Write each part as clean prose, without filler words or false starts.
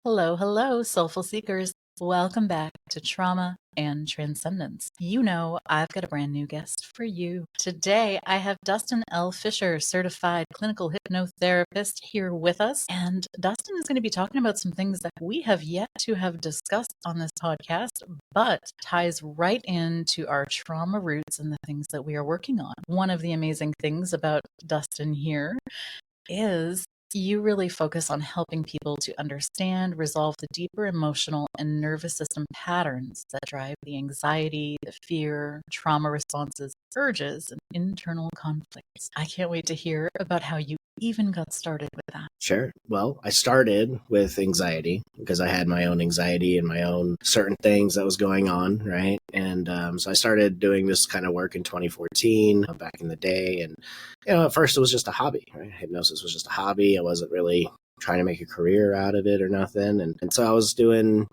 Hello, hello, soulful seekers. Welcome back to Trauma and Transcendence. You know, I've got a brand new guest for you. Today, I have Dustin L. Fisher, certified clinical hypnotherapist, here with us. And Dustin is going to be talking about some things that we have yet to have discussed on this podcast, but ties right into our trauma roots and the things that we are working on. One of the amazing things about Dustin here is you really focus on helping people to understand, resolve the deeper emotional and nervous system patterns that drive the anxiety, the fear, trauma responses, urges, and internal conflicts. I can't wait to hear about how you even got started with that. Sure. Well, I started with anxiety because I had my own anxiety and my own certain things that was going on, right? And so I started doing this kind of work in 2014 back in the day. And, at first it was just a hobby, right? Hypnosis was just a hobby. I wasn't really trying to make a career out of it or nothing. And so I was doing,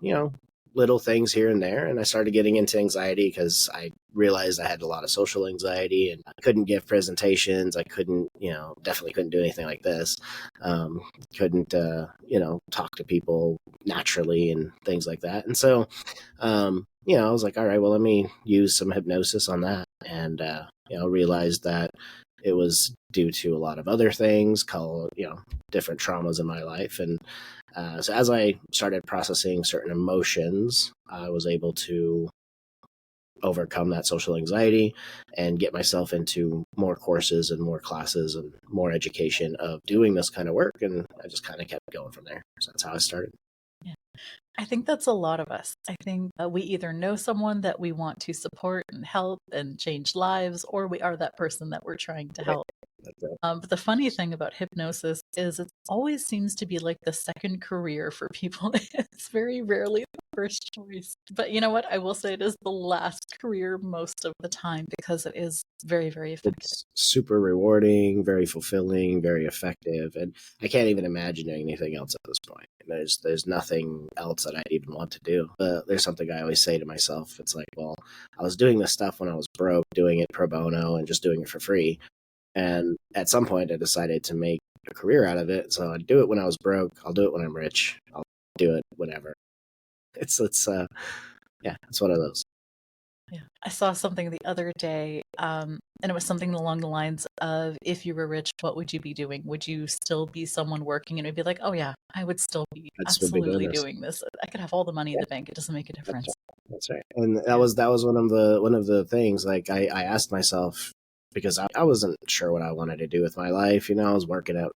little things here and there. And I started getting into anxiety because I realized I had a lot of social anxiety and I couldn't give presentations. I couldn't, definitely couldn't do anything like this. Couldn't, talk to people naturally and things like that. And so, I was like, all right, well, let me use some hypnosis on that. And, realized that it was due to a lot of other things called, different traumas in my life. And so as I started processing certain emotions, I was able to overcome that social anxiety and get myself into more courses and more classes and more education of doing this kind of work. And I just kind of kept going from there. So that's how I started. Yeah. I think that's a lot of us. I think we either know someone that we want to support and help and change lives, or we are that person that we're trying to help. But the funny thing about hypnosis is it always seems to be like the second career for people. It's very rarely the first choice. But you know what? I will say it is the last career most of the time because it is very, very effective. It's super rewarding, very fulfilling, very effective. And I can't even imagine doing anything else at this point. There's nothing else that I'd even want to do. There's something I always say to myself. It's like, well, I was doing this stuff when I was broke, doing it pro bono and just doing it for free. And at some point I decided to make a career out of it. So I'd do it when I was broke. I'll do it when I'm rich. I'll do it whenever. It's one of those. Yeah. I saw something the other day, and it was something along the lines of, if you were rich, what would you be doing? Would you still be someone working? And it'd be like, oh yeah, I would still be absolutely doing this. I could have all the money in the bank. It doesn't make a difference. That's right. And that was one of the things, like I asked myself, because I wasn't sure what I wanted to do with my life. I was working at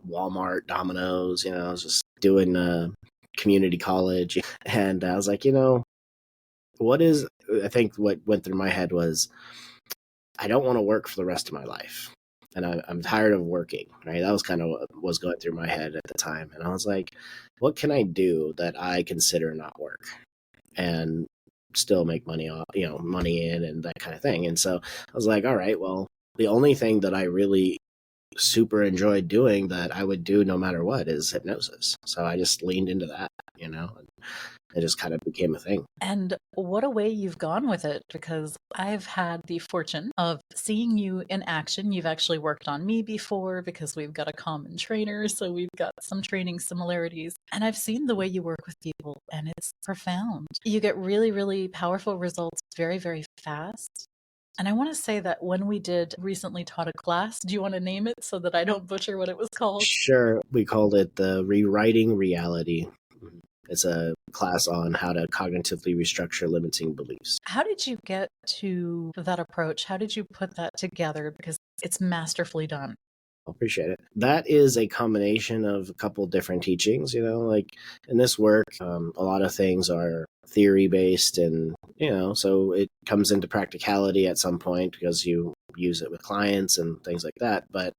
Walmart, Domino's, I was just doing community college. And I was like, I think what went through my head was, I don't want to work for the rest of my life. And I'm tired of working, right? That was kind of what was going through my head at the time. And I was like, what can I do that I consider not work and still make money off, money in and that kind of thing. And so I was like, all right, well, the only thing that I really super enjoyed doing that I would do no matter what is hypnosis. So I just leaned into that, and it just kind of became a thing. And what a way you've gone with it, because I've had the fortune of seeing you in action. You've actually worked on me before because we've got a common trainer, so we've got some training similarities. And I've seen the way you work with people, and it's profound. You get really, really powerful results very, very fast. And I want to say that when we did recently taught a class, do you want to name it so that I don't butcher what it was called? Sure. We called it the Rewriting Reality. It's a class on how to cognitively restructure limiting beliefs. How did you get to that approach? How did you put that together? Because it's masterfully done. I appreciate it. That is a combination of a couple different teachings, like in this work, a lot of things are theory based and, so it comes into practicality at some point because you use it with clients and things like that. But,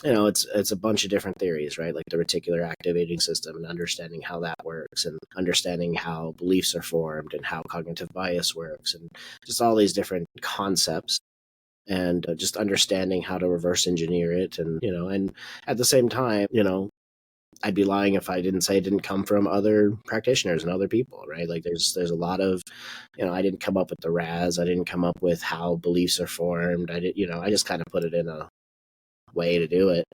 it's a bunch of different theories, right? Like the reticular activating system and understanding how that works and understanding how beliefs are formed and how cognitive bias works and just all these different concepts. And just understanding how to reverse engineer it. And, and at the same time, I'd be lying if I didn't say it didn't come from other practitioners and other people, right? Like there's a lot of, I didn't come up with the RAS. I didn't come up with how beliefs are formed. I just kind of put it in a way to do it.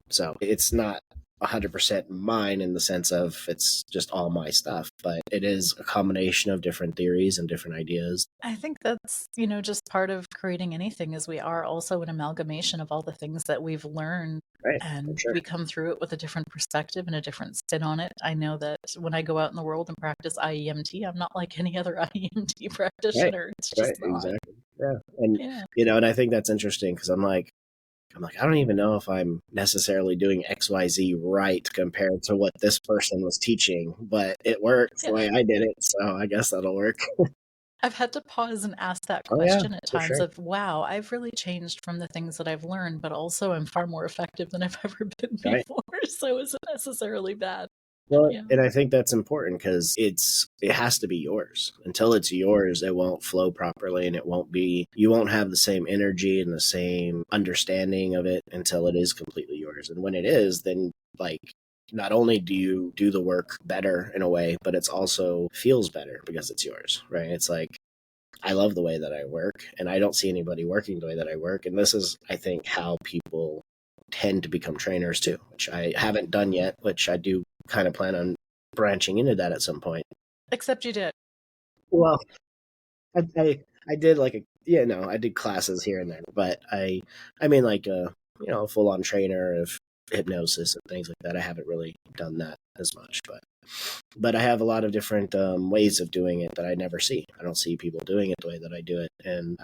So it's not 100% mine in the sense of it's just all my stuff, but it is a combination of different theories and different ideas. I think that's, just part of creating anything is we are also an amalgamation of all the things that we've learned, Right, for and sure. we come through it with a different perspective and a different spin on it. I know that when I go out in the world and practice IEMT, I'm not like any other IEMT Right, practitioner. It's just right, not. exactly. Yeah. And, Yeah. and I think that's interesting because I'm like, I don't even know if I'm necessarily doing XYZ right compared to what this person was teaching, but it works the Yeah. way I did it. So I guess that'll work. I've had to pause and ask that Oh, yeah, question at for times sure. of, wow, I've really changed from the things that I've learned, but also I'm far more effective than I've ever been Right. before. So is it necessarily bad? Well, Yeah. and I think that's important because it has to be yours. Until it's yours, it won't flow properly, and you won't have the same energy and the same understanding of it until it is completely yours. And when it is, then like not only do you do the work better in a way, but it's also feels better because it's yours, right? It's like I love the way that I work, and I don't see anybody working the way that I work. And this is, I think, how people tend to become trainers too, which I haven't done yet, which I do kind of plan on branching into that at some point. Except you did. Well, I did like I did classes here and there, but I mean like a full on trainer of hypnosis and things like that. I haven't really done that as much, but I have a lot of different ways of doing it that I never see. I don't see people doing it the way that I do it, and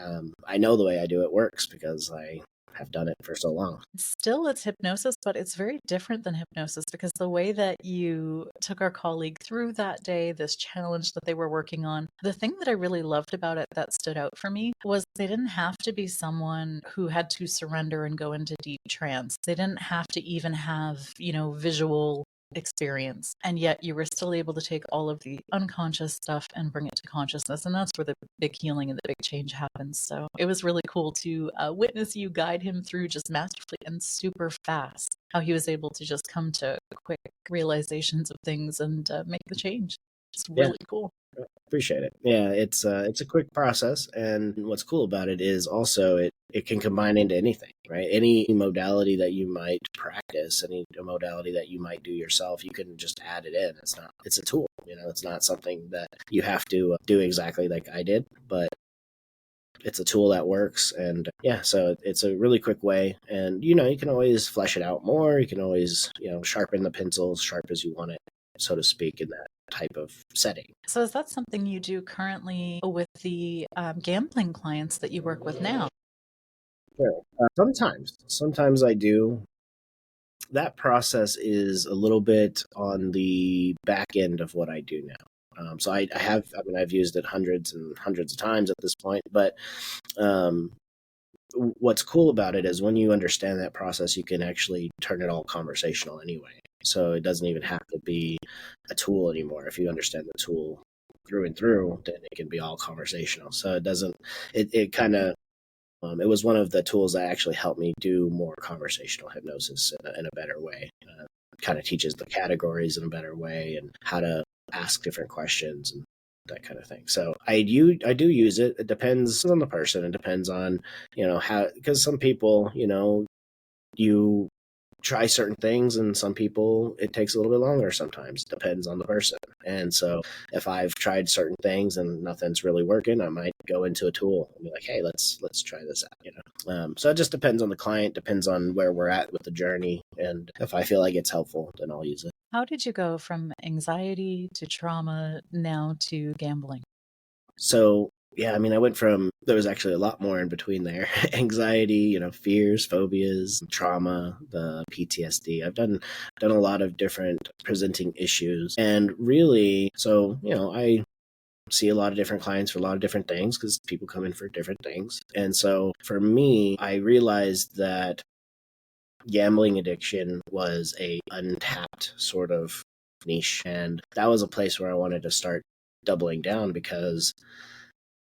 I know the way I do it works because I have done it for so long. Still, it's hypnosis, but it's very different than hypnosis because the way that you took our colleague through that day, this challenge that they were working on, the thing that I really loved about it that stood out for me was they didn't have to be someone who had to surrender and go into deep trance. They didn't have to even have, visual experience. And yet you were still able to take all of the unconscious stuff and bring it to consciousness. And that's where the big healing and the big change happens. So it was really cool to witness you guide him through just masterfully and super fast, how he was able to just come to quick realizations of things and make the change. It's Yeah, really cool. appreciate it. Yeah, it's a quick process, and what's cool about it is also it can combine into anything, right? Any modality that you might practice, any modality that you might do yourself, you can just add it in. It's a tool, it's not something that you have to do exactly like I did, but it's a tool that works. And yeah, so it's a really quick way, and you can always flesh it out more. You can always sharpen the pencil as sharp as you want it, so to speak, in that type of setting. So is that something you do currently with the gambling clients that you work with now? Sure. Sometimes I do. That process is a little bit on the back end of what I do now. So I've used it hundreds and hundreds of times at this point, but um, what's cool about it is when you understand that process, you can actually turn it all conversational anyway. So it doesn't even have to be a tool anymore. If you understand the tool through and through, then it can be all conversational. So it kind of, it was one of the tools that actually helped me do more conversational hypnosis in a better way. Kind of teaches the categories in a better way and how to ask different questions and that kind of thing. So I do use it. It depends on the person. It depends on how, because some people you try certain things, and some people it takes a little bit longer. Sometimes depends on the person. And so if I've tried certain things and nothing's really working, I might go into a tool and be like, hey, let's try this out. So it just depends on the client, depends on where we're at with the journey, and if I feel like it's helpful, then I'll use it. How did you go from anxiety to trauma now to gambling? So yeah, I mean, there was actually a lot more in between there. Anxiety, fears, phobias, trauma, the PTSD. I've done a lot of different presenting issues. And really, so, I see a lot of different clients for a lot of different things because people come in for different things. And so for me, I realized that gambling addiction was a untapped sort of niche. And that was a place where I wanted to start doubling down because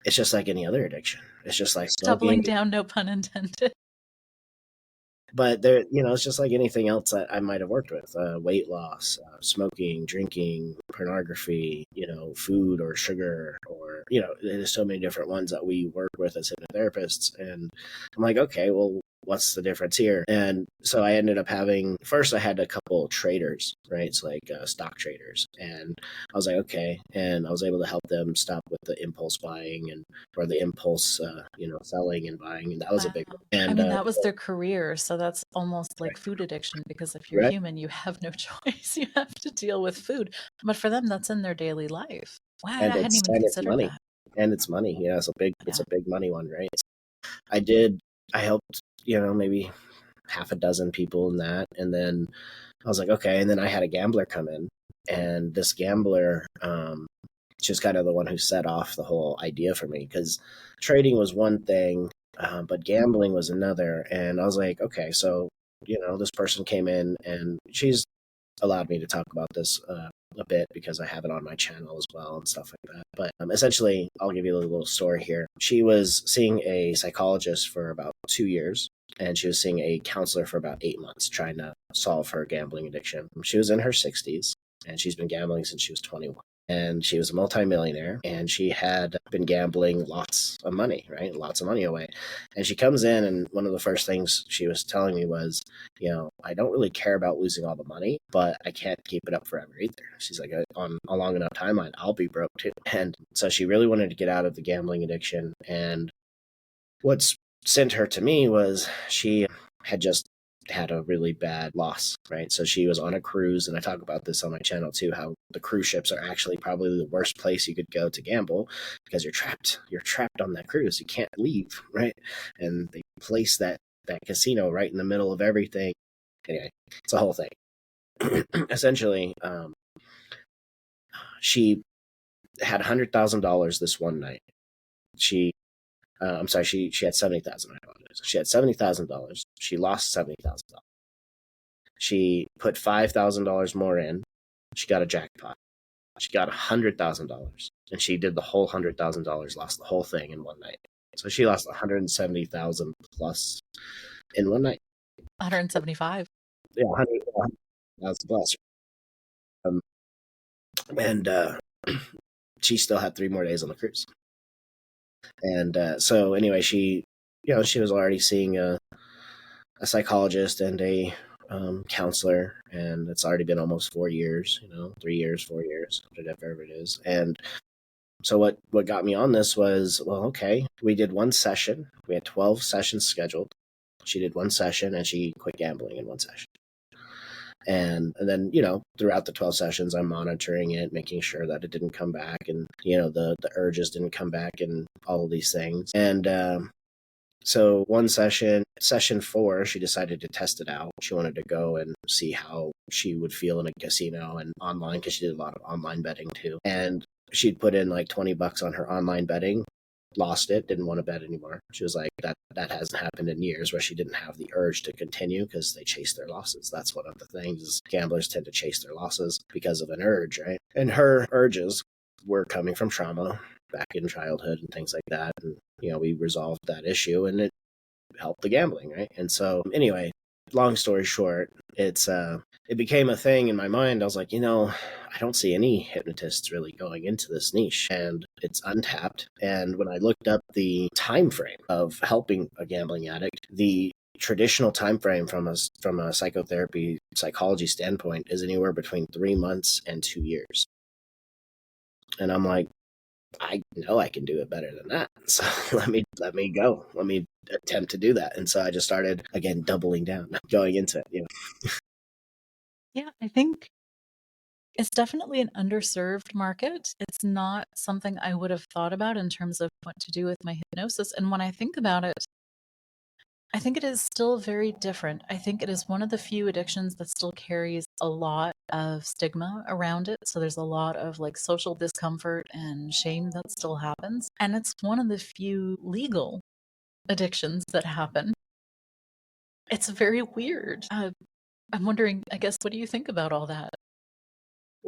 it's just like any other addiction. It's just like Doubling smoking, down, no pun intended. but it's just like anything else that I might have worked with: weight loss, smoking, drinking, pornography, food or sugar, or there's so many different ones that we work with as hypnotherapists. And I'm like, okay, well, what's the difference here? And so I ended up having, first I had a couple traders, right? It's like stock traders. And I was like, okay. And I was able to help them stop with the impulse buying and, or the impulse, selling and buying. And that was a Wow. big one. I And, mean, that was their career, so that's almost like food addiction because if you're right. human, you have no choice. You have to deal with food. But for them, that's in their daily life. Wow, I hadn't even And it's considered money. that. And it's money. Yeah. It's Yeah. a big money one, right? I helped, maybe half a dozen people in that. And then I was like, okay. And then I had a gambler come in, and this gambler, she was kind of the one who set off the whole idea for me, because trading was one thing, but gambling was another. And I was like, okay, so, this person came in, and she's allowed me to talk about this a bit because I have it on my channel as well and stuff like that. But essentially, I'll give you a little story here. She was seeing a psychologist for about 2 years, and she was seeing a counselor for about 8 months trying to solve her gambling addiction. She was in her 60s, and she's been gambling since she was 21. And she was a multimillionaire, and she had been gambling lots of money, right? Lots of money away. And she comes in, and one of the first things she was telling me was, I don't really care about losing all the money, but I can't keep it up forever either. She's like, on a long enough timeline, I'll be broke too. And so she really wanted to get out of the gambling addiction. And what's sent her to me was she had just had a really bad loss, right? So she was on a cruise, and I talk about this on my channel too, how the cruise ships are actually probably the worst place you could go to gamble, because you're trapped. You're trapped on that cruise. You can't leave, right? And they place that casino right in the middle of everything. Anyway, it's a whole thing. Essentially, she had $100,000 this one night. I'm sorry, she had 70,000. I apologize. She had $70,000. She lost $70,000. She put $5,000 more in. She got a jackpot. She got $100,000, and she did the whole $100,000. Lost the whole thing in one night. So she lost 170,000 plus in one night. 175. Yeah, 100,000 plus. And she still had 3 more days on the cruise. And so anyway, she was already seeing a psychologist and a counselor, and it's already been almost 4 years, 3 years, 4 years, whatever it is. And so what got me on this was, well, okay, we did one session. We had 12 sessions scheduled. She did one session, and she quit gambling in one session. And then, throughout the 12 sessions, I'm monitoring it, making sure that it didn't come back, and, the urges didn't come back, and all of these things. And so one session 4, she decided to test it out. She wanted to go and see how she would feel in a casino and online, because she did a lot of online betting too. And she'd put in like $20 on her online betting, lost it, didn't want to bet anymore. She was like, that hasn't happened in years, where she didn't have the urge to continue because they chase their losses. That's one of the things, is gamblers tend to chase their losses because of an urge, right? And her urges were coming from trauma back in childhood and things like that. And, we resolved that issue, and it helped the gambling, right? And so anyway, long story short, it became a thing in my mind. I was like, I don't see any hypnotists really going into this niche, and it's untapped. And when I looked up the time frame of helping a gambling addict, the traditional time frame from a psychology standpoint is anywhere between 3 months and 2 years. And I'm like, I know I can do it better than that. So let me go. Let me attempt to do that. And so I just started, again, doubling down, going into it. Yeah, I think it's definitely an underserved market. It's not something I would have thought about in terms of what to do with my hypnosis. And when I think about it, I think it is still very different. I think it is one of the few addictions that still carries a lot of stigma around it. So there's a lot of like social discomfort and shame that still happens. And it's one of the few legal addictions that happen. It's very weird. I'm wondering, I guess, what do you think about all that?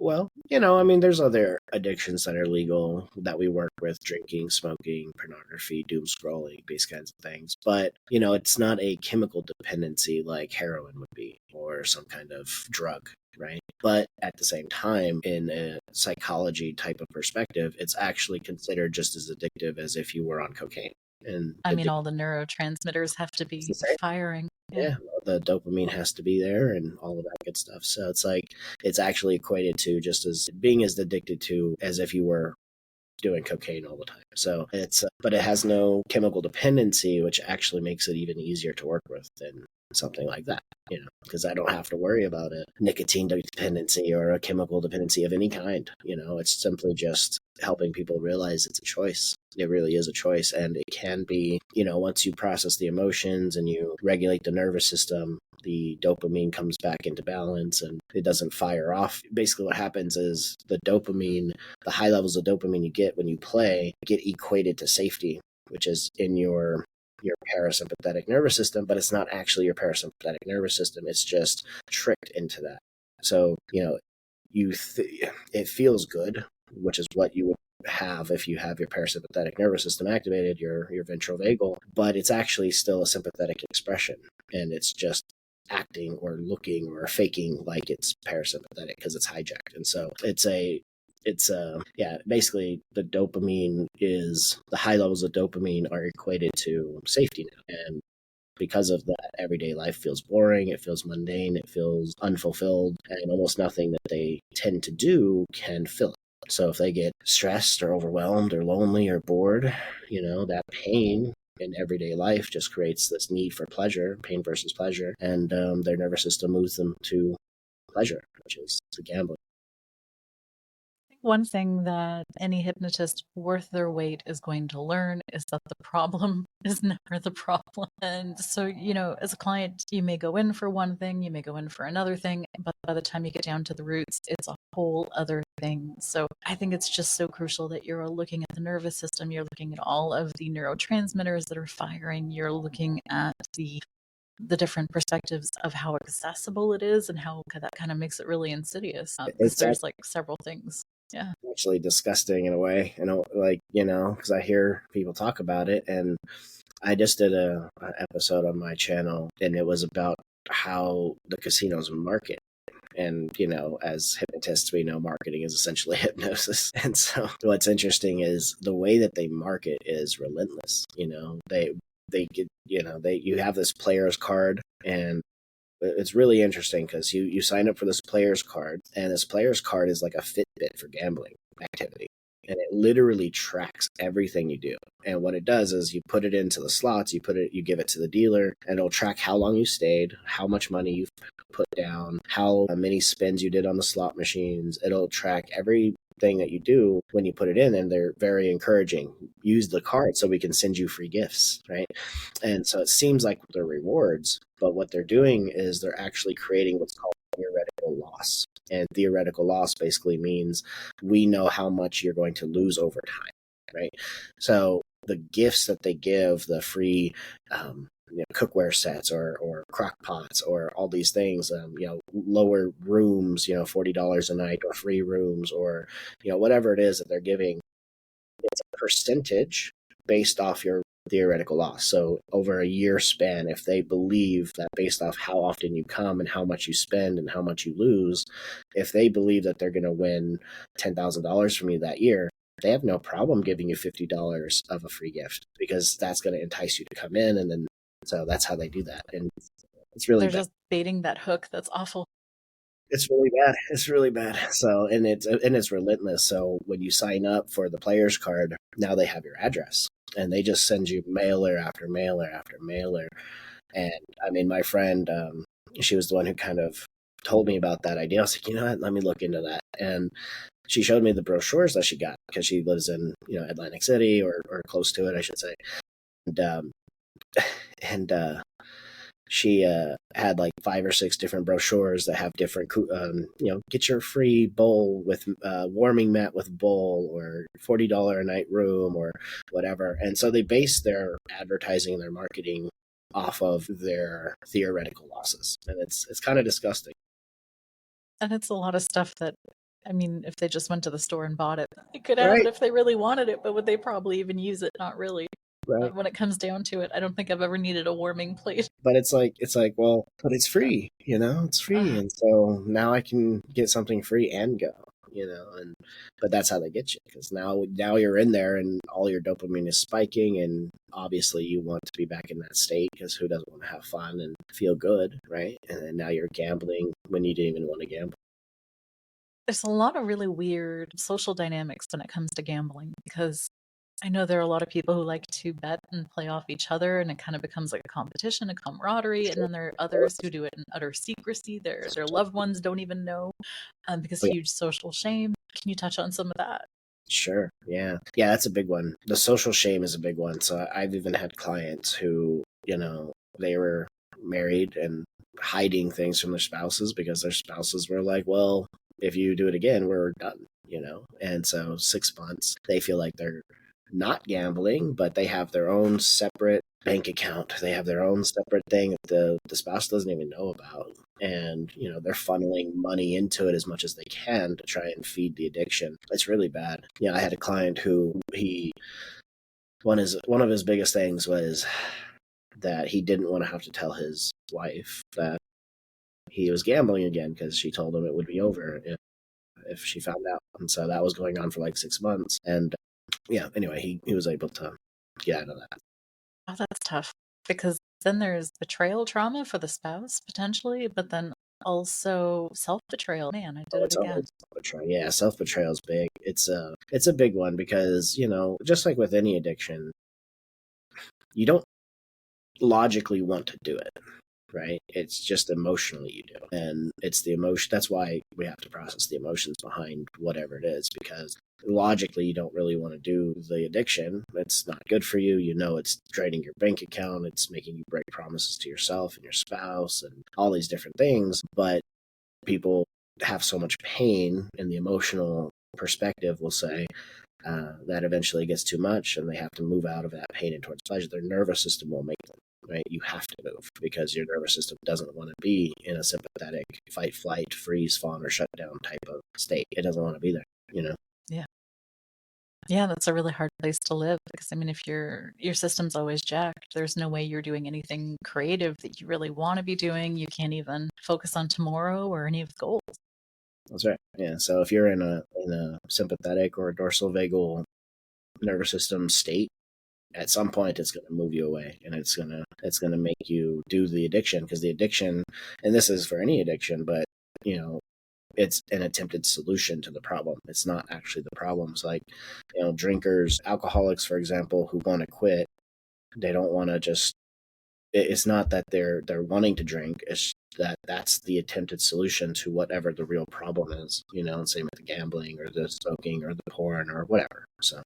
Well, there's other addictions that are legal that we work with: drinking, smoking, pornography, doom scrolling, these kinds of things. But, it's not a chemical dependency like heroin would be, or some kind of drug, right? But at the same time, in a psychology type of perspective, it's actually considered just as addictive as if you were on cocaine. And I mean, all the neurotransmitters have to it's be the same. firing. Yeah, the dopamine has to be there and all of that good stuff. So it's like it's actually equated to just as being as addicted to as if you were doing cocaine all the time. So it's, but it has no chemical dependency, which actually makes it even easier to work with than something like that, because I don't have to worry about a nicotine dependency or a chemical dependency of any kind. It's simply just helping people realize it's a choice. It really is a choice. And it can be, once you process the emotions and you regulate the nervous system, the dopamine comes back into balance and it doesn't fire off. Basically, what happens is the high levels of dopamine you get when you play get equated to safety, which is in your parasympathetic nervous system, but it's not actually your parasympathetic nervous system. It's just tricked into that. So, it feels good, which is what you would have if you have your parasympathetic nervous system activated, your ventral vagal, but it's actually still a sympathetic expression, and it's just acting or looking or faking like it's parasympathetic because it's hijacked. And so basically the high levels of dopamine are equated to safety now. And because of that, everyday life feels boring, it feels mundane, it feels unfulfilled, and almost nothing that they tend to do can fill it. So if they get stressed or overwhelmed or lonely or bored, that pain in everyday life just creates this need for pleasure, pain versus pleasure, and their nervous system moves them to pleasure, which is the gambling. One thing that any hypnotist worth their weight is going to learn is that the problem is never the problem. And so, as a client, you may go in for one thing, you may go in for another thing, but by the time you get down to the roots, it's a whole other thing. So I think it's just so crucial that you're looking at the nervous system, you're looking at all of the neurotransmitters that are firing, you're looking at the different perspectives of how accessible it is and how that kind of makes it really insidious, because there's like several things. Yeah. Actually disgusting in a way, because I hear people talk about it, and I just did an episode on my channel, and it was about how the casinos market. And, as hypnotists, we know marketing is essentially hypnosis. And so what's interesting is the way that they market is relentless. They get, you have this player's card, and it's really interesting because you sign up for this player's card, and this player's card is like a Fitbit for gambling activity. And it literally tracks everything you do. And what it does is you put it into the slots, you give it to the dealer, and it'll track how long you stayed, how much money you've put down, how many spins you did on the slot machines. It'll track everything that you do when you put it in, and they're very encouraging. Use the card so we can send you free gifts, right? And so it seems like they're rewards, but what they're doing is they're actually creating what's called theoretical loss. And theoretical loss basically means we know how much you're going to lose over time, right? So the gifts that they give, the free cookware sets or crock pots or all these things, lower rooms, $40 a night, or free rooms, or whatever it is that they're giving, it's a percentage based off your theoretical loss. So over a year span, if they believe that based off how often you come and how much you spend and how much you lose, if they believe that they're going to win $10,000 from you that year, they have no problem giving you $50 of a free gift, because that's going to entice you to come in. And then, so that's how they do that. And it's really They're bad. just baiting that hook. That's awful. It's really bad. It's really bad. So, and it's relentless. So when you sign up for the player's card, now they have your address, and they just send you mailer after mailer after mailer. And I mean, my friend, she was the one who kind of told me about that idea. I was like, you know what, let me look into that. And she showed me the brochures that she got, because she lives in, Atlantic City, or close to it, I should say. And she had like 5 or 6 different brochures that have different, get your free bowl with warming mat with bowl, or $40 a night room, or whatever. And so they base their advertising and their marketing off of their theoretical losses. And it's kind of disgusting. And it's a lot of stuff that, I mean, if they just went to the store and bought it, they could have it Right. if they really wanted it, but would they probably even use it? Not really. Right. When it comes down to it, I don't think I've ever needed a warming plate. But it's like, well, but it's free, it's free. And so now I can get something free and go, and but that's how they get you, because now you're in there and all your dopamine is spiking, and obviously you want to be back in that state, because who doesn't want to have fun and feel good, right? And then now you're gambling when you didn't even want to gamble. There's a lot of really weird social dynamics when it comes to gambling, because I know there are a lot of people who like to bet and play off each other, and it kind of becomes like a competition, a camaraderie. And Sure. then there are others who do it in utter secrecy. Their loved ones don't even know, because Oh, yeah. huge social shame. Can you touch on some of that? Sure. Yeah. Yeah, that's a big one. The social shame is a big one. So I've even had clients who, they were married and hiding things from their spouses because their spouses were like, well, if you do it again, we're done. And so 6 months, they feel like they're not gambling, but they have their own separate bank account. They have their own separate thing that the spouse doesn't even know about. And, they're funneling money into it as much as they can to try and feed the addiction. It's really bad. Yeah, I had a client who one of his biggest things was that he didn't want to have to tell his wife that he was gambling again, because she told him it would be over if she found out. And so that was going on for like 6 months. And yeah, anyway, he was able to get out of that. Oh, that's tough, because then there's betrayal trauma for the spouse potentially, but then also self-betrayal. Man, I Oh, did it it's again. always self-betrayal. Yeah, self-betrayal is big. It's a big one, because, just like with any addiction, you don't logically want to do it, right? It's just emotionally you do. And it's the emotion. That's why we have to process the emotions behind whatever it is, because logically you don't really want to do the addiction. It's not good for you. It's draining your bank account. It's making you break promises to yourself and your spouse and all these different things. But people have so much pain in the emotional perspective, we'll say, that eventually gets too much and they have to move out of that pain and towards pleasure. Their nervous system will make them, right? You have to move, because your nervous system doesn't want to be in a sympathetic fight, flight, freeze, fawn, or shut down type of state. It doesn't want to be there. Yeah. Yeah, that's a really hard place to live, because I mean, if your system's always jacked, there's no way you're doing anything creative that you really want to be doing. You can't even focus on tomorrow or any of the goals. That's right. Yeah. So if you're in a sympathetic or a dorsal vagal nervous system state, at some point it's going to move you away, and it's going to make you do the addiction, because the addiction, and this is for any addiction, but it's an attempted solution to the problem. It's not actually the problem. It's like, drinkers, alcoholics, for example, who want to quit, they don't want to just, it's not that they're wanting to drink. It's that's the attempted solution to whatever the real problem is, and same with the gambling or the smoking or the porn or whatever. So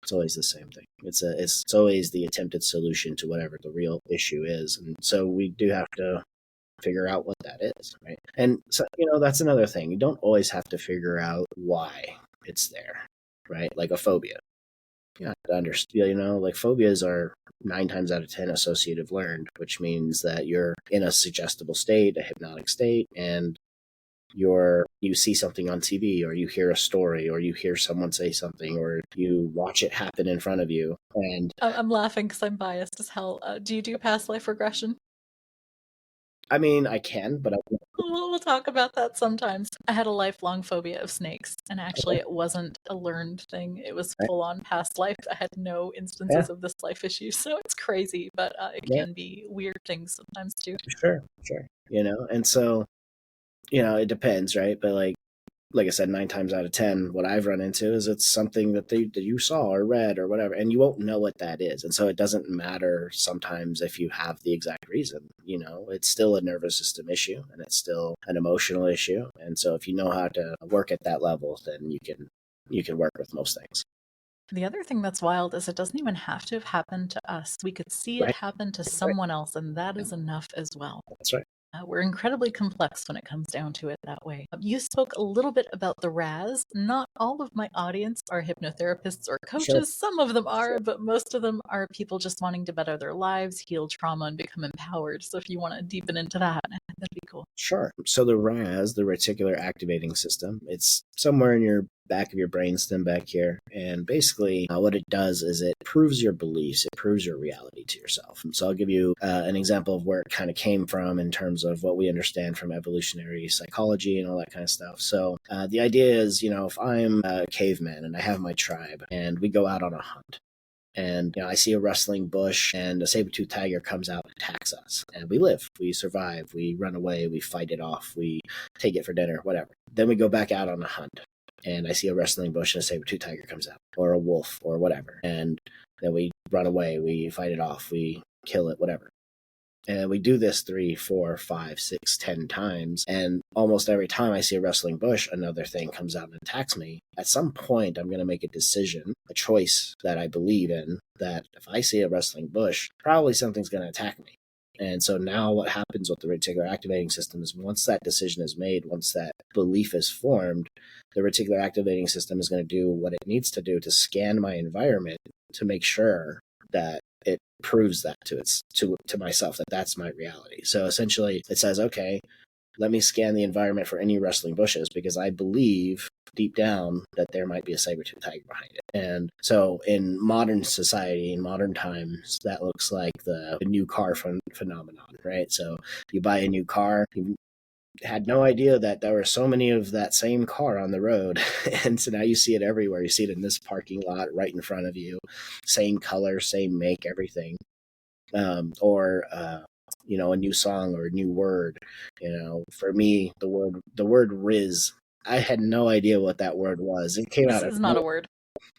it's always the same thing. It's always the attempted solution to whatever the real issue is. And so we do have to figure out what that is, right? And so, that's another thing. You don't always have to figure out why it's there, right? Like a phobia. You have to understand, like phobias are 9 times out of 10 associative learned, which means that you're in a suggestible state, a hypnotic state, and you see something on TV, or you hear a story, or you hear someone say something, or you watch it happen in front of you. And I'm laughing because I'm biased as hell. Do you do past life regression? I mean, I can, but I won't. We'll talk about that sometimes. I had a lifelong phobia of snakes, and actually, Okay, it wasn't a learned thing. It was right? full on past life. I had no Yeah, instances of this life issue, so it's crazy, but it yeah, can be weird things sometimes too. sure, sure. And so, it depends, right? But like I said, 9 times out of 10, what I've run into is it's something that you saw or read or whatever, and you won't know what that is. And so it doesn't matter sometimes if you have the exact reason. It's still a nervous system issue, and it's still an emotional issue. And so if you know how to work at that level, then you can work with most things. The other thing that's wild is it doesn't even have to have happened to us. We could see it Right? happen to Right. someone else, and that is enough as well. That's right. We're incredibly complex when it comes down to it that way. You spoke a little bit about the RAS. Not all of my audience are hypnotherapists or Sure. coaches. Some of them Sure. are, but most of them are people just wanting to better their lives, heal trauma, and become empowered. So if you want to deepen into that, that'd be cool. Sure. So the RAS, the reticular activating system, it's somewhere in your back of your brainstem back here. And basically, what it does is it proves your beliefs, it proves your reality to yourself. So I'll give you an example of where it kind of came from in terms of what we understand from evolutionary psychology and all that kind of stuff. So the idea is, if I'm a caveman and I have my tribe and we go out on a hunt, and I see a rustling bush and a saber-toothed tiger comes out and attacks us. And we live, we survive, we run away, we fight it off, we take it for dinner, whatever. Then we go back out on a hunt and I see a rustling bush and a saber-toothed tiger comes out, or a wolf or whatever. And then we run away, we fight it off, we kill it, whatever. And we do this 3, 4, 5, 6, 10 times. And almost every time I see a rustling bush, another thing comes out and attacks me. At some point, I'm going to make a decision, a choice that I believe in, that if I see a rustling bush, probably something's going to attack me. And so now what happens with the reticular activating system is once that decision is made, once that belief is formed, the reticular activating system is going to do what it needs to do to scan my environment to make sure that it proves that to myself that that's my reality. So essentially it says, okay, let me scan the environment for any rustling bushes because I believe deep down that there might be a saber-toothed tiger behind it. And so in modern society, in modern times, that looks like the new car phenomenon, right? So you buy a new car, you had no idea that there were so many of that same car on the road. And so now you see it everywhere. You see it in this parking lot right in front of you. Same color, same make, everything. Or a new song or a new word. For me, the word Riz, I had no idea what that word was. It came This out of is not a word.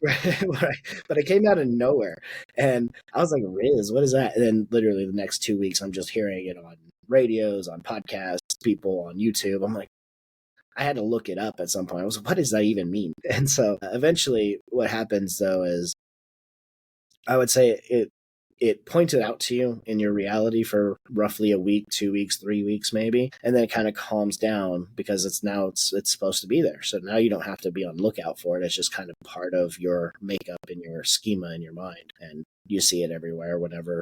right, but it came out of nowhere, and I was like, "Riz, what is that?" And then literally the next 2 weeks, I'm just hearing it on radios, on podcasts, people on YouTube. I'm like, I had to look it up at some point. I was like, "What does that even mean?" And so eventually, what happens though is, I would say it pointed out to you in your reality for roughly a week, 2 weeks, 3 weeks, maybe. And then it kind of calms down because it's supposed to be there. So now you don't have to be on lookout for it. It's just kind of part of your makeup and your schema in your mind. And you see it everywhere whenever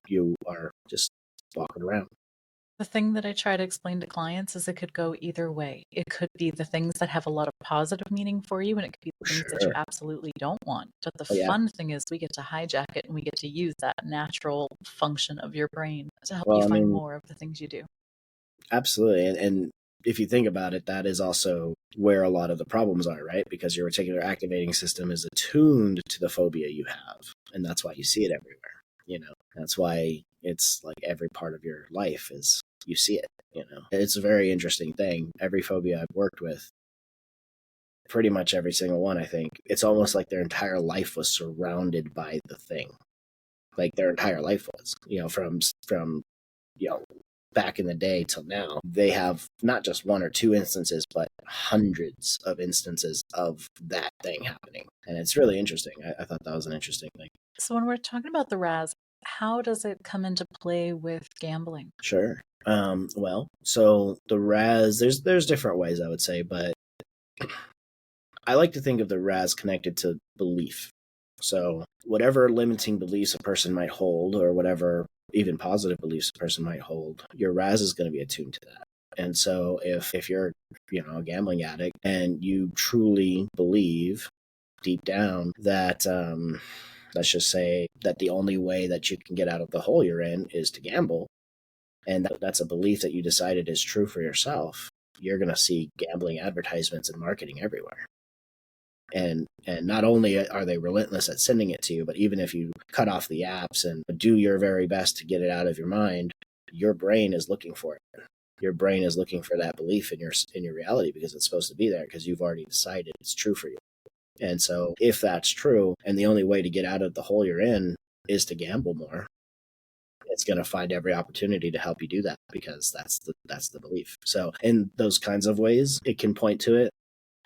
you are just walking around. The thing that I try to explain to clients is it could go either way. It could be the things that have a lot of positive meaning for you, and it could be the things that you Sure. absolutely don't want. But the Oh, yeah. fun thing is we get to hijack it and we get to use that natural function of your brain to help you Well, I find mean, more of the things you do. absolutely. And if you think about it, that is also where a lot of the problems are, right? Because your reticular activating system is attuned to the phobia you have. And that's why you see it everywhere. That's why it's like every part of your life is you see it. It's a very interesting thing. Every phobia I've worked with, pretty much every single one, I think, it's almost like their entire life was surrounded by the thing. Like their entire life was, from back in the day till now, they have not just one or two instances, but hundreds of instances of that thing happening. And it's really interesting. I thought that was an interesting thing. So when we're talking about the RAS, how does it come into play with gambling? Sure. Well, so the RAS, there's different ways I would say, but I like to think of the RAS connected to belief. So whatever limiting beliefs a person might hold, or whatever even positive beliefs a person might hold, your RAS is going to be attuned to that. And so if you're a gambling addict and you truly believe deep down that let's just say that the only way that you can get out of the hole you're in is to gamble, and that's a belief that you decided is true for yourself, you're going to see gambling advertisements and marketing everywhere. And not only are they relentless at sending it to you, but even if you cut off the apps and do your very best to get it out of your mind, your brain is looking for it. Your brain is looking for that belief in your reality because it's supposed to be there because you've already decided it's true for you. And so if that's true, and the only way to get out of the hole you're in is to gamble more, it's going to find every opportunity to help you do that because that's the belief. So in those kinds of ways, it can point to it.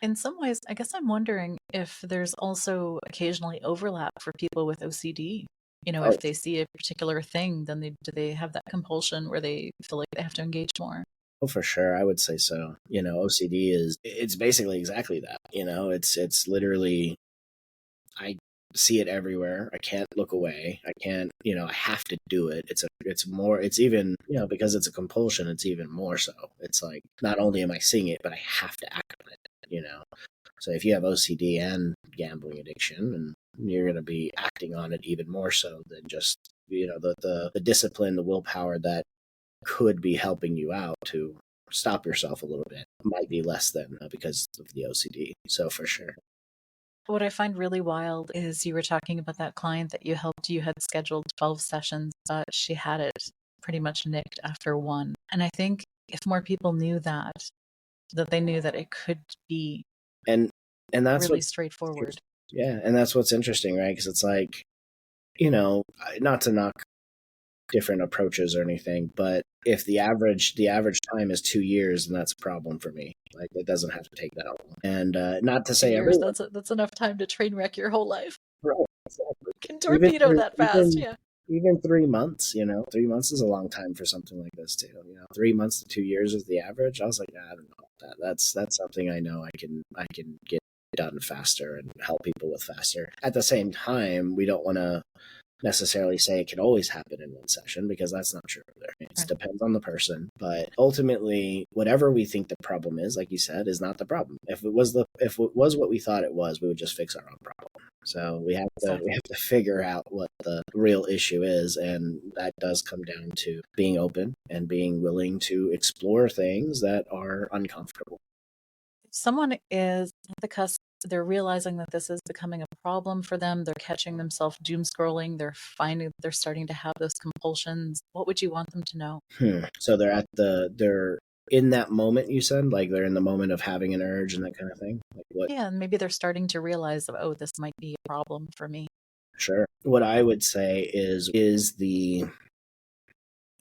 In some ways, I guess I'm wondering if there's also occasionally overlap for people with OCD. Oh, If they see a particular thing, then do they have that compulsion where they feel like they have to engage more? oh, for sure. I would say so. OCD it's basically exactly that. It's literally, I see it everywhere. I can't look away. I can't, I have to do it. It's even, because it's a compulsion, it's even more so. It's like, not only am I seeing it, but I have to act on it, So if you have OCD and gambling addiction, and you're going to be acting on it even more so than just, the discipline, the willpower that could be helping you out to stop yourself a little bit might be less than because of the OCD. So for sure. What I find really wild is you were talking about that client that you helped. You had scheduled 12 sessions, but she had it pretty much nicked after one. And I think if more people knew that they knew that it could be and that's really what's straightforward. Yeah, and that's what's interesting, right? Because it's like, not to knock different approaches or anything, but if the average time is 2 years, then that's a problem for me. Like, it doesn't have to take that long. And not to 2 say years, everyone, that's enough time to train wreck your whole life. right, exactly. Can Even torpedo that fast, yeah. even 3 months, 3 months is a long time for something like this too. 3 months to 2 years is the average. I was like, I don't know. That's something I know I can get done faster and help people with faster. At the same time, we don't want to necessarily say it can always happen in one session, because that's not true either. It Right. depends on the person, but ultimately, whatever we think the problem is, like you said, is not the problem. If it was what we thought it was, we would just fix our own problem. So we have Exactly. to figure out what the real issue is, and that does come down to being open and being willing to explore things that are uncomfortable. If someone is at the cusp, they're realizing that this is becoming a problem for them, they're catching themselves doom scrolling, they're finding they're starting to have those compulsions. What would you want them to know? So they're in that moment, you said, like they're in the moment of having an urge and that kind of thing. Like what? Yeah, and maybe they're starting to realize, oh, this might be a problem for me. Sure. What I would say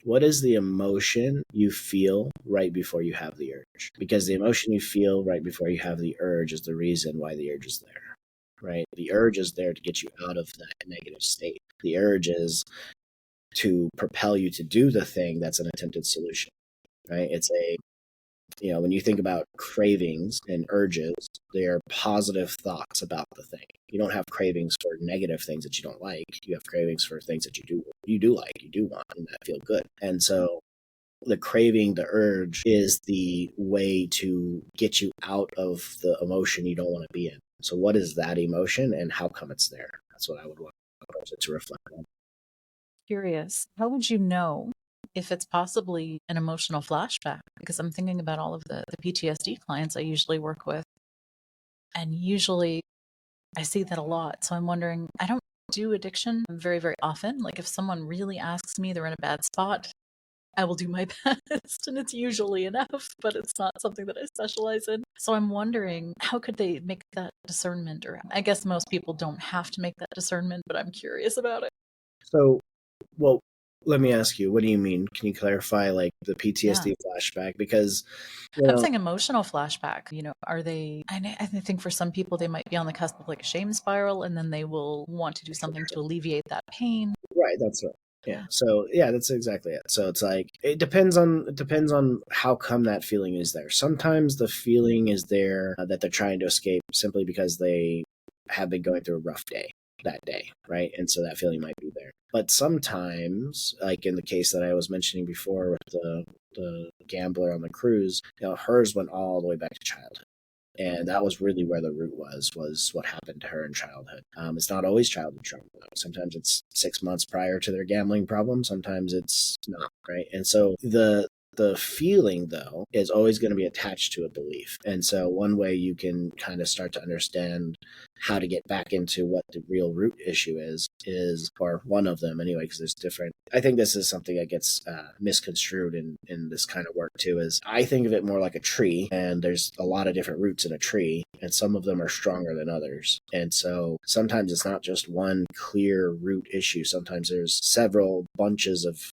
what is the emotion you feel right before you have the urge? Because the emotion you feel right before you have the urge is the reason why the urge is there, right? The urge is there to get you out of that negative state. The urge is to propel you to do the thing that's an attempted solution, right? When you think about cravings and urges, they are positive thoughts about the thing. You don't have cravings for negative things that you don't like. You have cravings for things that you do like, you do want, and that feel good. And so the craving, the urge is the way to get you out of the emotion you don't want to be in. So what is that emotion and how come it's there? That's what I would want a person to reflect on. Curious, how would you know if it's possibly an emotional flashback? Because I'm thinking about all of the PTSD clients I usually work with, and usually I see that a lot. So I'm wondering, I don't do addiction very, very often. Like if someone really asks me, they're in a bad spot, I will do my best, and it's usually enough, but it's not something that I specialize in. So I'm wondering, how could they make that discernment? Or I guess most people don't have to make that discernment, but I'm curious about it. So, well, let me ask you, what do you mean? Can you clarify like the Yeah. PTSD flashback? Because, I'm saying emotional flashback. Are they? I think for some people, they might be on the cusp of like a shame spiral, and then they will want to do something to alleviate that pain. right, that's right. Yeah. Yeah. So yeah, that's exactly it. So it's like it depends on how come that feeling is there. Sometimes the feeling is there that they're trying to escape simply because they have been going through a rough day that day, right? And so that feeling might be there. But sometimes, like in the case that I was mentioning before with the gambler on the cruise, hers went all the way back to childhood. And that was really where the root was what happened to her in childhood. It's not always childhood trauma. Sometimes it's 6 months prior to their gambling problem. Sometimes it's not, right? And so the feeling, though, is always going to be attached to a belief. And so one way you can kind of start to understand how to get back into what the real root issue is, or one of them anyway, because there's different. I think this is something that gets misconstrued in this kind of work too, is I think of it more like a tree, and there's a lot of different roots in a tree, and some of them are stronger than others. And so sometimes it's not just one clear root issue. Sometimes there's several bunches of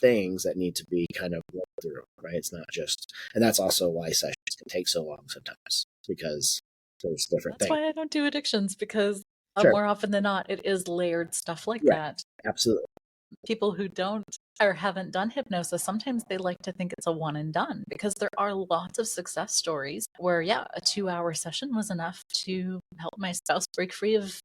things that need to be kind of worked through, right? It's not just, and that's also why sessions can take so long sometimes, because there's different That's things. why I don't do addictions, because Sure. more often than not, it is layered stuff like Right. that. Absolutely. People who don't or haven't done hypnosis, sometimes they like to think it's a one and done, because there are lots of success stories where, yeah, a 2-hour session was enough to help my spouse break free of,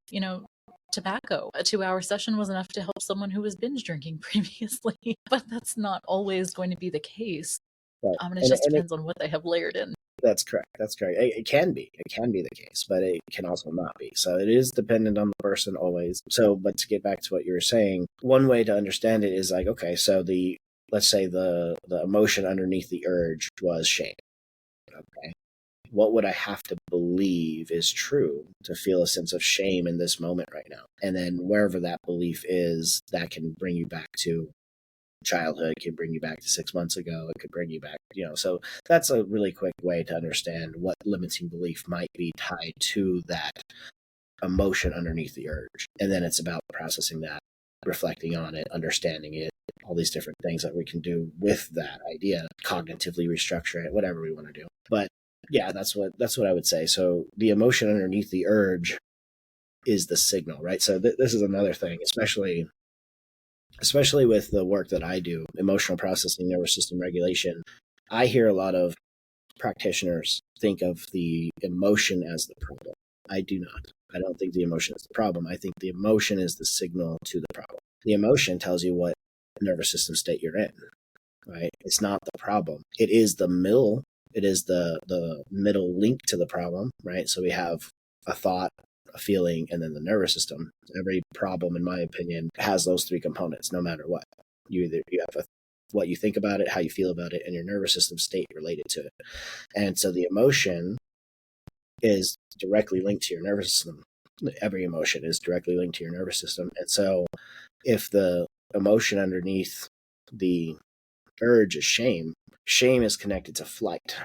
tobacco. A 2-hour session was enough to help someone who was binge drinking previously. But that's not always going to be the case. Right. And it And just and it depends on what they have layered in. That's correct. That's correct. It can be. It can be the case, but it can also not be. So it is dependent on the person always. So, but to get back to what you were saying, one way to understand it is like, okay, so let's say the emotion underneath the urge was shame. Okay. What would I have to believe is true to feel a sense of shame in this moment right now? And then wherever that belief is, that can bring you back to childhood, can bring you back to 6 months ago. It could bring you back, so that's a really quick way to understand what limiting belief might be tied to that emotion underneath the urge. And then it's about processing that, reflecting on it, understanding it, all these different things that we can do with that idea, cognitively restructure it, whatever we want to do. But yeah, that's what I would say. So the emotion underneath the urge is the signal, right? So this is another thing, especially with the work that I do, emotional processing, nervous system regulation. I hear a lot of practitioners think of the emotion as the problem. I do not. I don't think the emotion is the problem. I think the emotion is the signal to the problem. The emotion tells you what nervous system state you're in, right? It's not the problem. It is the middle. It is the middle link to the problem, right? So we have a thought, a feeling, and then the nervous system. Every problem, in my opinion, has those three components, no matter what. You have what you think about it, how you feel about it, and your nervous system state related to it. And so the emotion is directly linked to your nervous system. Every emotion is directly linked to your nervous system. And so if the emotion underneath the urge is shame, shame is connected to flight,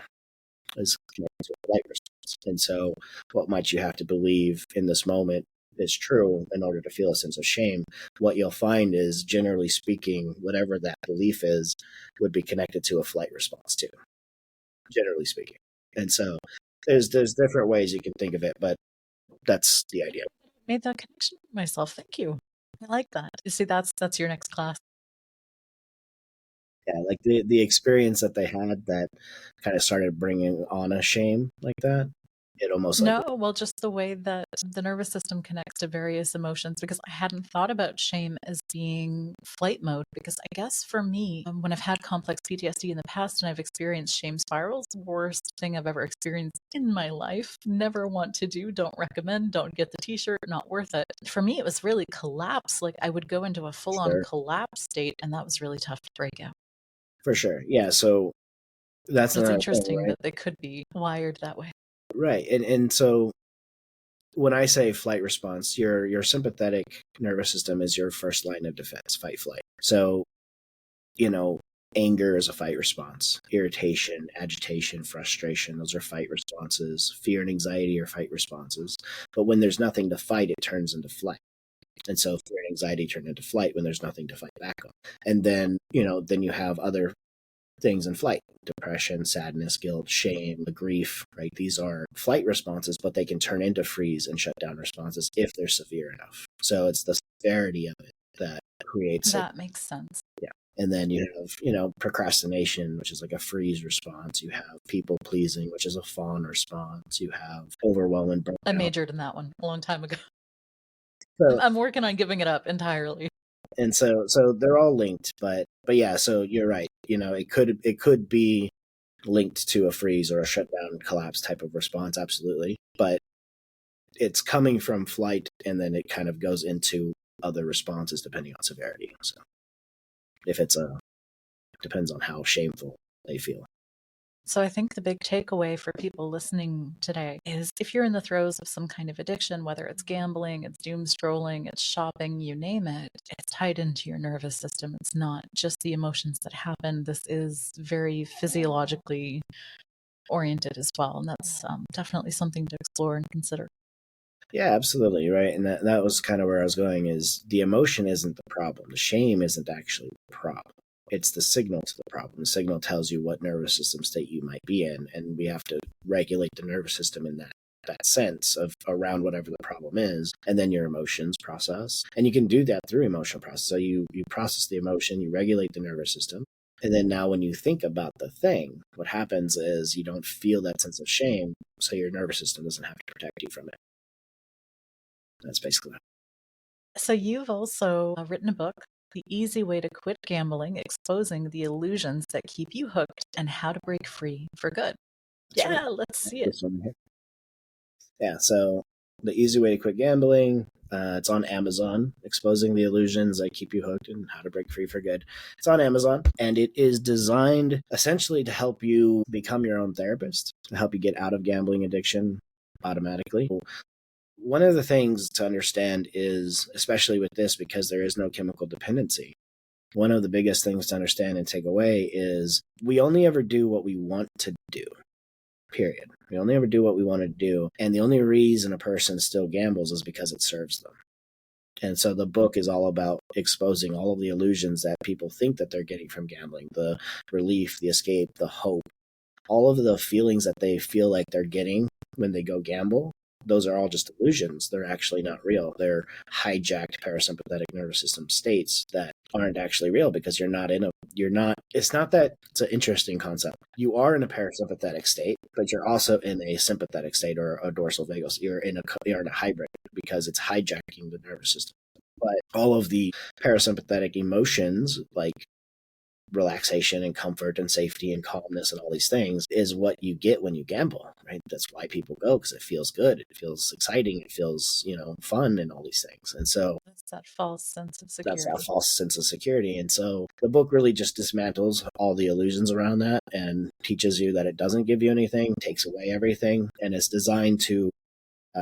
is connected to a flight response. And so what might you have to believe in this moment is true in order to feel a sense of shame? What you'll find is, generally speaking, whatever that belief is would be connected to a flight response too, generally speaking. And so there's different ways you can think of it, but that's the idea. Made that connection myself. Thank you. I like that. You see, that's your next class. Yeah, like the experience that they had that kind of started bringing on a shame like that. It almost like, No, well, just the way that the nervous system connects to various emotions, because I hadn't thought about shame as being flight mode. Because I guess for me, when I've had complex PTSD in the past and I've experienced shame spirals, worst thing I've ever experienced in my life. Never want to do, don't recommend, don't get the t-shirt, not worth it. For me, it was really collapse. Like I would go into a full-on sure, collapse state, and that was really tough to break out. for sure. Yeah, so that's But it's another thing, interesting right? that they could be wired that way. Right. And so when I say flight response, your sympathetic nervous system is your first line of defense, fight, flight. So, you know, anger is a fight response, irritation, agitation, frustration, those are fight responses. Fear and anxiety are fight responses. But when there's nothing to fight, it turns into flight. And so fear and anxiety turn into flight when there's nothing to fight back on. And then, then you have other things in flight: depression, sadness, guilt, shame, grief, right? These are flight responses, but they can turn into freeze and shut down responses if they're severe enough. So it's the severity of it that creates it. That makes sense. Yeah. And then you have, procrastination, which is like a freeze response. You have people pleasing, which is a fawn response. You have overwhelm and I burnout. majored in that one a long time ago. So, I'm working on giving it up entirely. and so they're all linked, but yeah, so you're right. It could be linked to a freeze or a shutdown collapse type of response, absolutely. But it's coming from flight, and then it kind of goes into other responses depending on severity. So if depends on how shameful they feel. So I think the big takeaway for people listening today is if you're in the throes of some kind of addiction, whether it's gambling, it's doom scrolling, it's shopping, you name it, it's tied into your nervous system. It's not just the emotions that happen. This is very physiologically oriented as well. And that's definitely something to explore and consider. Yeah, absolutely, right. And that was kind of where I was going, is the emotion isn't the problem. The shame isn't actually the problem. It's the signal to the problem. The signal tells you what nervous system state you might be in, and we have to regulate the nervous system in that sense of around whatever the problem is, and then your emotions process. And you can do that through emotional process. So you process the emotion, you regulate the nervous system, and then now when you think about the thing, what happens is you don't feel that sense of shame, so your nervous system doesn't have to protect you from it. That's basically it. So you've also written a book, The Easy Way to Quit Gambling, Exposing the Illusions That Keep You Hooked and How to Break Free for Good. That's right. Yeah, let's see it. This one here. Yeah. So the easy way to quit gambling. It's on Amazon. Exposing the illusions that keep you hooked and how to break free for good. It's on Amazon, and it is designed essentially to help you become your own therapist, to help you get out of gambling addiction automatically. One of the things to understand is, especially with this, because there is no chemical dependency, one of the biggest things to understand and take away is we only ever do what we want to do. Period. We only ever do what we want to do. And the only reason a person still gambles is because it serves them. And so the book is all about exposing all of the illusions that people think that they're getting from gambling, the relief, the escape, the hope, all of the feelings that they feel like they're getting when they go gamble. Those are all just illusions. They're actually not real. They're hijacked parasympathetic nervous system states that aren't actually real because it's not that it's an interesting concept. You are in a parasympathetic state, but you're also in a sympathetic state or a dorsal vagus. You're in a hybrid because it's hijacking the nervous system. But all of the parasympathetic emotions, like relaxation and comfort and safety and calmness and all these things, is what you get when you gamble, right? That's why people go, because it feels good, it feels exciting, it feels fun and all these things. And so That's that false sense of that's that security. false sense of security. And so the book really just dismantles all the illusions around that and teaches you that it doesn't give you anything, takes away everything, and it's designed to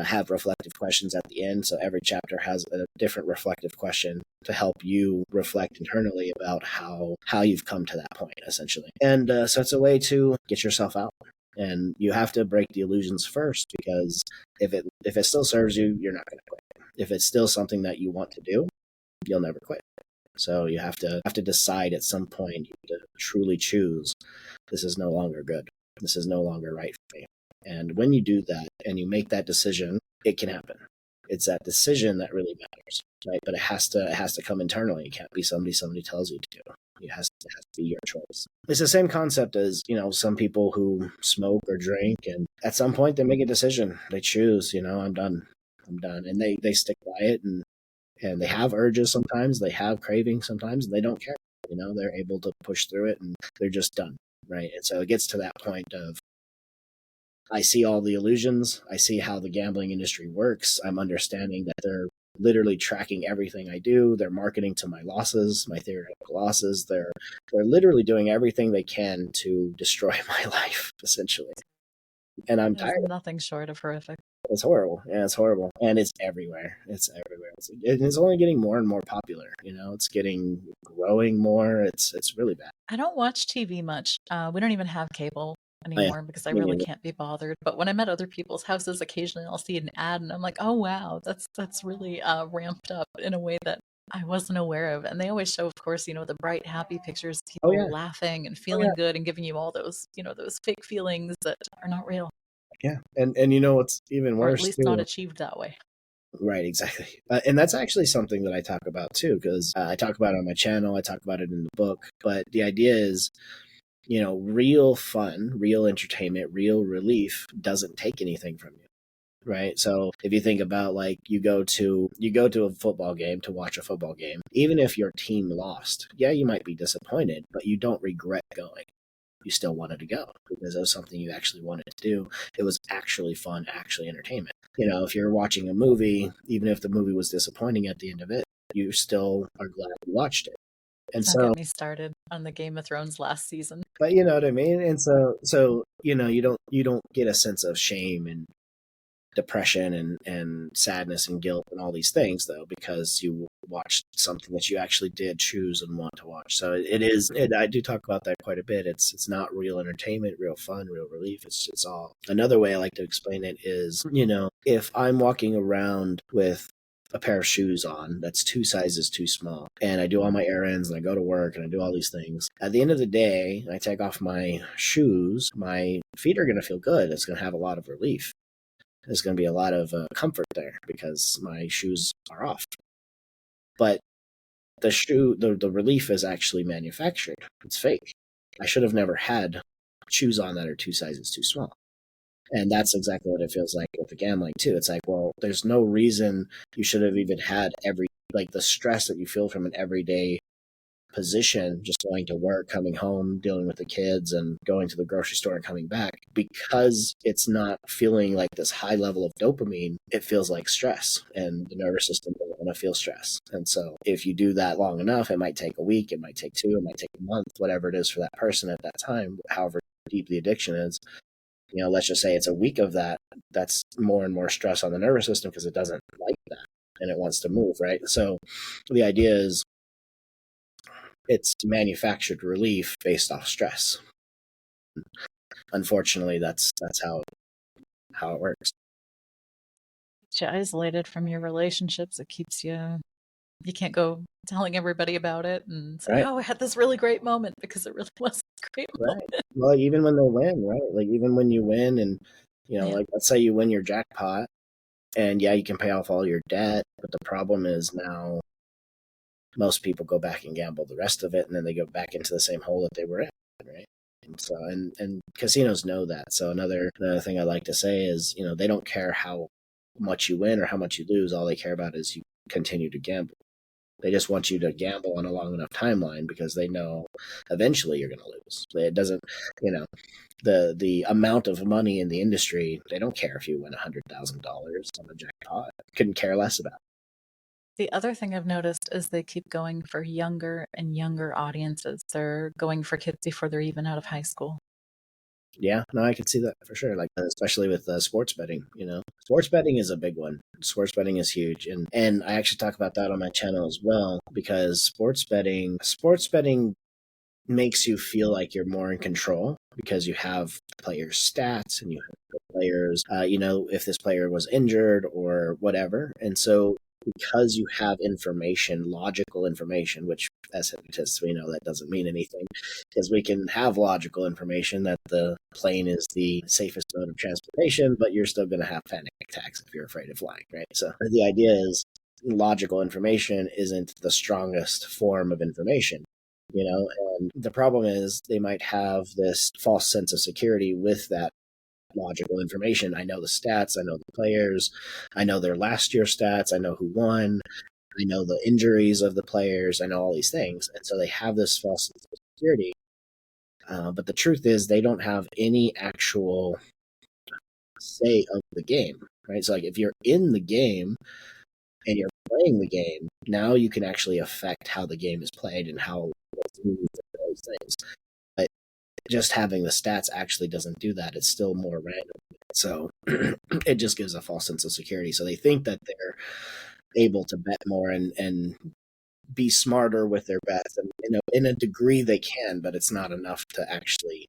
have reflective questions at the end. So every chapter has a different reflective question to help you reflect internally about how you've come to that point, essentially. And so it's a way to get yourself out. And you have to break the illusions first, because if it still serves you, you're not going to quit. If it's still something that you want to do, you'll never quit. So you have to decide at some point, you have to truly choose, this is no longer good. This is no longer right for me. And when you do that and you make that decision, it can happen. It's that decision that really matters, right? But it has to come internally. It can't be somebody tells you to do. It has to be your choice. It's the same concept as, some people who smoke or drink, and at some point they make a decision. They choose, I'm done. And they stick by it, and they have urges sometimes, they have cravings sometimes, and they don't care. They're able to push through it, and they're just done, right? And so it gets to that point of, I see all the illusions. I see how the gambling industry works. I'm understanding that they're literally tracking everything I do. They're marketing to my losses, my theoretical losses. They're literally doing everything they can to destroy my life, essentially. And I'm There's tired. nothing short of horrific. It's horrible. Yeah, it's horrible. And it's everywhere. It's everywhere. It's only getting more and more popular. It's growing more. It's really bad. I don't watch TV much. We don't even have cable Oh, yeah. anymore because I Me really neither. can't be bothered. But when I'm at other people's houses, occasionally I'll see an ad and I'm like, oh wow, that's really ramped up in a way that I wasn't aware of. And they always show, of course, the bright, happy pictures, Oh, yeah. people laughing and Oh, yeah. feeling good and giving you all those, those fake feelings that are not real, Yeah. And what's even or at worse least not too. achieved that way. Right, exactly. And that's actually something that I talk about too, because I talk about it on my channel, I talk about it in the book. But the idea is, real fun, real entertainment, real relief doesn't take anything from you. Right. So if you think about, like, you go to a football game to watch a football game, even if your team lost, yeah, you might be disappointed, but you don't regret going. You still wanted to go because it was something you actually wanted to do. It was actually fun, actually entertainment. If you're watching a movie, even if the movie was disappointing at the end of it, you still are glad you watched it. And Don't so, get me started on the Game of Thrones last season. but you know what I mean? And so, you don't get a sense of shame and depression and sadness and guilt and all these things, though, because you watched something that you actually did choose and want to watch. So I do talk about that quite a bit. It's not real entertainment, real fun, real relief. It's all. Another way I like to explain it is, if I'm walking around with a pair of shoes on that's 2 sizes too small, and I do all my errands and I go to work and I do all these things, at the end of the day, I take off my shoes, my feet are going to feel good. It's going to have a lot of relief. There's going to be a lot of comfort there because my shoes are off. But the relief is actually manufactured. It's fake. I should have never had shoes on that are 2 sizes too small. And that's exactly what it feels like with the gambling too. It's like, well, there's no reason you should have even had the stress that you feel from an everyday position, just going to work, coming home, dealing with the kids, and going to the grocery store and coming back, because it's not feeling like this high level of dopamine, it feels like stress, and the nervous system doesn't want to feel stress. And so if you do that long enough, it might take a week, it might take two, it might take a month, whatever it is for that person at that time, however deep the addiction is. Let's just say it's a week of that. That's more and more stress on the nervous system because it doesn't like that and it wants to move, right? So the idea is it's manufactured relief based off stress. Unfortunately, that's how it works. Keeps you isolated from your relationships. It keeps you can't go telling everybody about it and say, Right. oh, I had this really great moment, because it really was a great moment. Right. Well, even when they win, right? Like even when you win and, like let's say you win your jackpot and yeah, you can pay off all your debt, but the problem is now most people go back and gamble the rest of it, and then they go back into the same hole that they were in, right? And so, and casinos know that. So another thing I like to say is, they don't care how much you win or how much you lose. All they care about is you continue to gamble. They just want you to gamble on a long enough timeline because they know eventually you're going to lose. It doesn't, the amount of money in the industry, they don't care if you win $100,000 on a jackpot. Couldn't care less about it. The other thing I've noticed is they keep going for younger and younger audiences. They're going for kids before they're even out of high school. Yeah, no, I can see that for sure. Like especially with sports betting, sports betting is a big one. Sports betting is huge, and I actually talk about that on my channel as well, because sports betting makes you feel like you're more in control because you have players' stats and you have the players, if this player was injured or whatever, and so because you have information, logical information, which as hypnotists we know that doesn't mean anything, because we can have logical information that the plane is the safest mode of transportation, but you're still going to have panic attacks if you're afraid of flying, right? So the idea is logical information isn't the strongest form of information. And the problem is they might have this false sense of security with that logical information. I know the stats, I know the players, I know their last year stats, I know who won, I know the injuries of the players, I know all these things. And so they have this false sense of security. But the truth is they don't have any actual say of the game, right? So like if you're in the game and you're playing the game, now you can actually affect how the game is played and how those things. But just having the stats actually doesn't do that. It's still more random. So it just gives a false sense of security. So they think that they're able to bet more and be smarter with their bets. And in a degree they can, but it's not enough to actually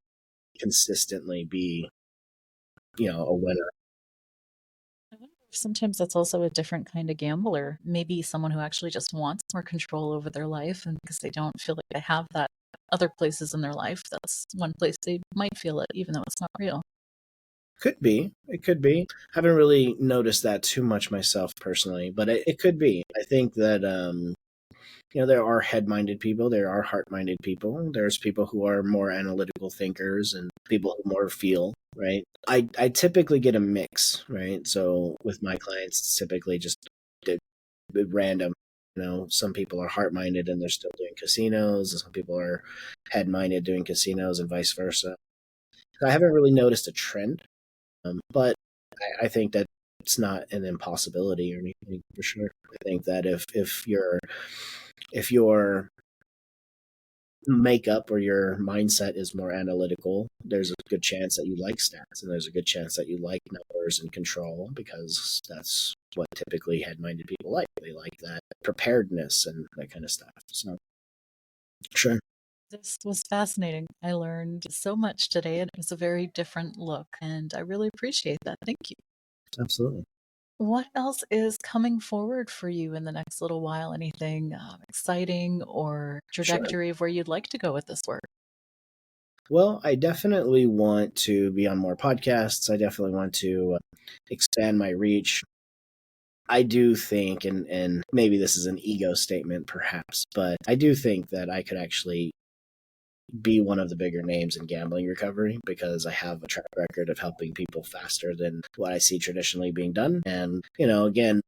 consistently be, a winner. Sometimes that's also a different kind of gambler. Maybe someone who actually just wants more control over their life, and because they don't feel like they have that other places in their life, that's one place they might feel it, even though it's not real. Could be. It could be. I haven't really noticed that too much myself personally, but it could be. I think that there are head-minded people, there are heart-minded people. There's people who are more analytical thinkers and people who more feel, right? I typically get a mix, right? So with my clients, it's typically just random. Some people are heart-minded and they're still doing casinos, and some people are head-minded doing casinos and vice versa. So I haven't really noticed a trend, but I think that it's not an impossibility or anything for sure. I think that if your makeup or your mindset is more analytical, there's a good chance that you like stats, and there's a good chance that you like numbers and control, because that's what typically head-minded people like. They like that preparedness and that kind of stuff. So, sure. This was fascinating. I learned so much today, and it was a very different look, and I really appreciate that. Thank you. Absolutely. What else is coming forward for you in the next little while? Anything exciting or Sure. trajectory of where you'd like to go with this work? Well, I definitely want to be on more podcasts. I definitely want to expand my reach. I do think, and maybe this is an ego statement perhaps, but I do think that I could actually be one of the bigger names in gambling recovery, because I have a track record of helping people faster than what I see traditionally being done. And, again,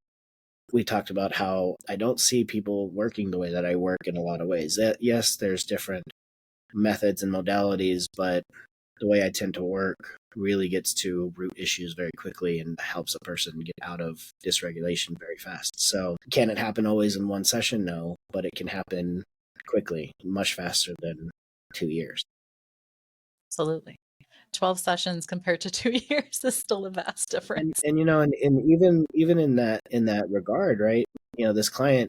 we talked about how I don't see people working the way that I work in a lot of ways. Yes, there's different methods and modalities, but the way I tend to work really gets to root issues very quickly and helps a person get out of dysregulation very fast. So, can it happen always in one session? No, but it can happen quickly, much faster than 2 years. Absolutely. 12 sessions compared to 2 years is still a vast And difference. and even in that regard, right? This client,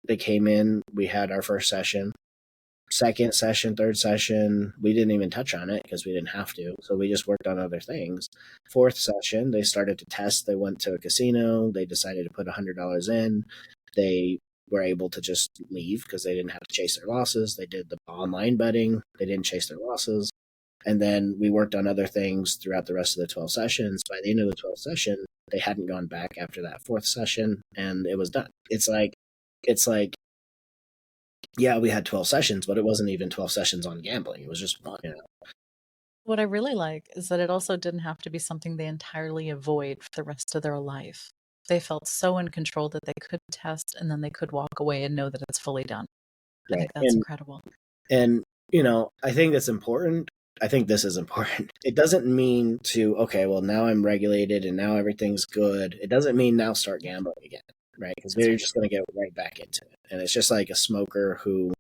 they came in, we had our first session, second session, third session, we didn't even touch on it because we didn't have to. So we just worked on other things. Fourth session, they started to test. They went to a casino. They decided to put $100 in. They were able to just leave because they didn't have to chase their losses. They did the online betting. They didn't chase their losses. And then we worked on other things throughout the rest of the 12 sessions. By the end of the 12th session, they hadn't gone back after that fourth session, and it was done. It's like, yeah, we had 12 sessions, but it wasn't even 12 sessions on gambling. It was just one. What I really like is that it also didn't have to be something they entirely avoid for the rest of their life. They felt so in control that they could test and then they could walk away and know that it's fully done. I Right. think that's incredible. And I think that's important. I think this is important. It doesn't mean to, okay, well, now I'm regulated and now everything's good. It doesn't mean now start gambling again, right? Because they're just going to get right back into it. And it's just like a smoker who,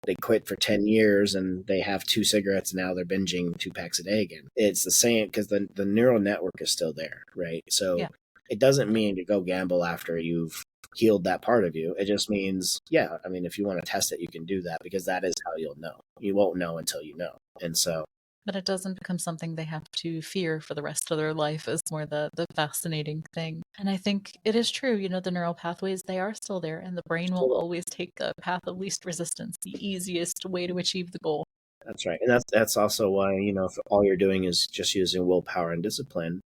they quit for 10 years and they have 2 cigarettes and now they're binging 2 packs a day again. It's the same because the neural network is still there, right? So it doesn't mean to go gamble after you've healed that part of you. It just means, yeah, I mean, if you want to test it, you can do that because that is how you'll know. You won't know until you know. And so, but it doesn't become something they have to fear for the rest of their life is more the fascinating thing. And I think it is true, the neural pathways, they are still there, and the brain will always take the path of least resistance, the easiest way to achieve the goal. That's right. And that's also why, if all you're doing is just using willpower and discipline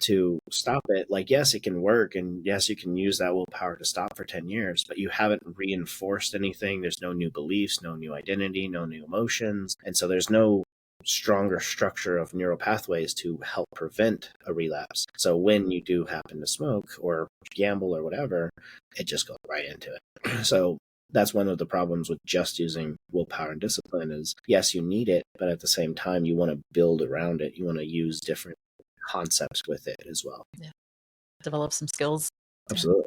to stop it, like, yes, it can work. And yes, you can use that willpower to stop for 10 years, but you haven't reinforced anything. There's no new beliefs, no new identity, no new emotions. And so there's no stronger structure of neural pathways to help prevent a relapse. So when you do happen to smoke or gamble or whatever, it just goes right into it. So that's one of the problems with just using willpower and discipline is, yes, you need it, but at the same time, you want to build around it. You want to use different concepts with it as well. Yeah. Develop some skills. Absolutely.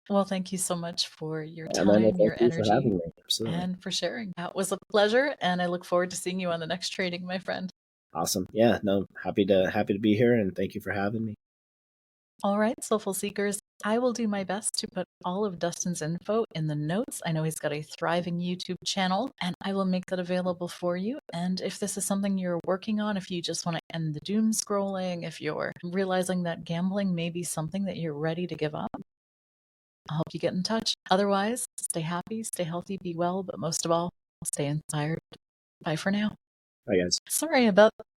Well, thank you so much for your Amanda, time, thank your you for energy, having me. Absolutely. and for sharing. That was a pleasure, and I look forward to seeing you on the next training, my friend. Awesome. Yeah, no, happy to be here, and thank you for having me. All right, Soulful Seekers, I will do my best to put all of Dustin's info in the notes. I know he's got a thriving YouTube channel, and I will make that available for you. And if this is something you're working on, if you just want to end the doom scrolling, if you're realizing that gambling may be something that you're ready to give up, I'll help you get in touch. Otherwise, stay happy, stay healthy, be well, but most of all, stay inspired. Bye for now. Bye, guys. Sorry about